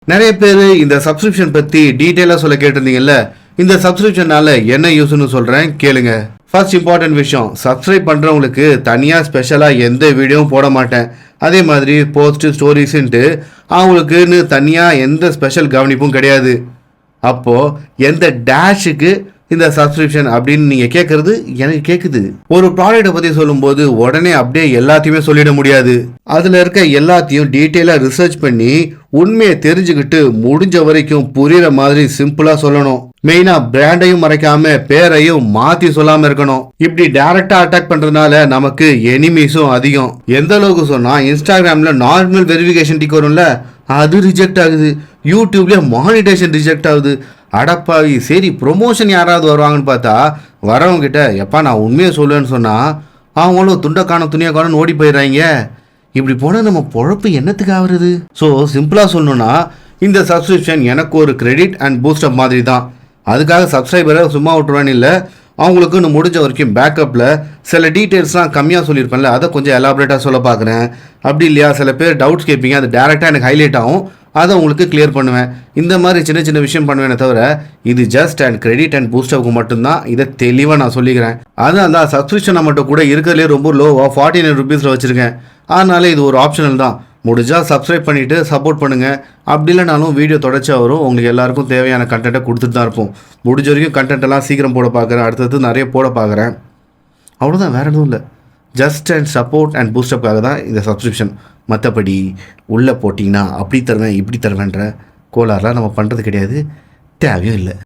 நிறைய பேர் இந்த சப்ஸ்கிரிப்ஷன் பற்றி டீட்டெயிலாக சொல்ல கேட்டிருந்தீங்கல்ல. இந்த சப்ஸ்கிரிப்ஷனால என்ன யூஸ்னு சொல்கிறேன் கேளுங்க. ஃபர்ஸ்ட் இம்பார்ட்டன்ட் விஷயம், சப்ஸ்கிரைப் பண்ணுறவங்களுக்கு தனியாக ஸ்பெஷலாக எந்த வீடியோவும் போட மாட்டேன். அதே மாதிரி போஸ்ட் ஸ்டோரிஸ்ன்ட்டு அவங்களுக்குன்னு தனியாக எந்த ஸ்பெஷல் கவனிப்பும் கிடையாது. அப்போது எந்த டேஷுக்கு இந்த சப்ஸ்கிரிப்ஷன் அப்படின்னு நீங்கள் கேட்குறது எனக்கு கேட்குது. ஒரு ப்ராடக்ட்டை பற்றி சொல்லும்போது உடனே அப்படியே எல்லாத்தையுமே சொல்லிட முடியாது. அதில் இருக்க எல்லாத்தையும் டீட்டெயிலாக ரிசர்ச் பண்ணி உண்மையை தெரிஞ்சுக்கிட்டு முடிஞ்ச வரைக்கும் புரிகிற மாதிரி சிம்பிளாக சொல்லணும். மெயினாக பிராண்டையும் மறைக்காம பேரையும் மாற்றி சொல்லாமல் இருக்கணும். இப்படி டைரக்டாக அட்டாக் பண்ணுறதுனால நமக்கு எனிமீஸும் அதிகம். எந்த அளவுக்கு சொன்னால் இன்ஸ்டாகிராமில் நார்மல் வெரிஃபிகேஷன் டிக் வரும்ல, அது ரிஜெக்ட் ஆகுது. யூடியூப்லேயே மானிட்டேஷன் ரிஜெக்ட் ஆகுது. அடப்பாவி, சரி ப்ரொமோஷன் யாராவது வருவாங்கன்னு பார்த்தா வரவங்க கிட்ட எப்பா நான் உண்மையை சொல்லுவேன்னு சொன்னால் அவங்களும் துண்டை காணும் துணியை காணும் ஓடி போயிடுறாங்க. இப்படி போனால் நம்ம பொழப்பு என்னத்துக்கு ஆகுறது? ஸோ சிம்பிளாக சொல்லணும்னா இந்த சப்ஸ்கிரிப்ஷன் எனக்கு ஒரு கிரெடிட் அண்ட் பூஸ்டப் மாதிரி தான். அதுக்காக சப்ஸ்கிரைபரை சும்மா விட்டுருவான்னு இல்லை, அவங்களுக்கு இன்னும் முடிஞ்ச வரைக்கும் பேக்கப்பில் சில டீட்டெயில்ஸ்லாம் கம்மியாக சொல்லியிருப்பேன்ல, அதை கொஞ்சம் எலாபரேட்டாக சொல்ல பார்க்குறேன். அப்படி இல்லையா சில பேர் டவுட்ஸ் கேட்பீங்க, அது டேரெக்டாக எனக்கு ஹைலைட் ஆகும், அதை உங்களுக்கு கிளியர் பண்ணுவேன். இந்த மாதிரி சின்ன சின்ன விஷயம் பண்ணுவேனே தவிர இது ஜஸ்ட் அண்ட் கிரெடிட் அண்ட் பூஸ்டப்புக்கு மட்டும்தான். இதை தெளிவாக நான் சொல்லிக்கிறேன். அதனால தான் சப்ஸ்கிரிப்ஷன் மட்டும் கூட இருக்கிறதுலே ரொம்ப லோவாக 49 ருபீஸில் வச்சுருக்கேன். அதனால இது ஒரு ஆப்ஷனல் தான். முடிஞ்சால் சப்ஸ்கிரைப் பண்ணிவிட்டு சப்போர்ட் பண்ணுங்கள். அப்படி இல்லைனாலும் வீடியோ தொடர்ச்சியாக வரும். உங்களுக்கு எல்லாருக்கும் தேவையான கண்டென்ட்டை கொடுத்துட்டு தான் இருப்போம். முடிஞ்ச வரைக்கும் கண்டென்ட்டெல்லாம் சீக்கிரம் போட பார்க்குறேன். அடுத்தது நிறைய போட பார்க்குறேன். அவ்வளோதான், வேறு எதுவும் இல்லை. ஜஸ்ட் அண்ட் சப்போர்ட் அண்ட் பூஸ்டப்புக்காக தான் இந்த சப்ஸ்கிரிப்ஷன். மற்றபடி உள்ளே போட்டிங்கன்னா அப்படி தருவேன் இப்படி தருவேன்ற கோளாறுலாம் நம்ம பண்ணுறது கிடையாது, தேவையும் இல்லை.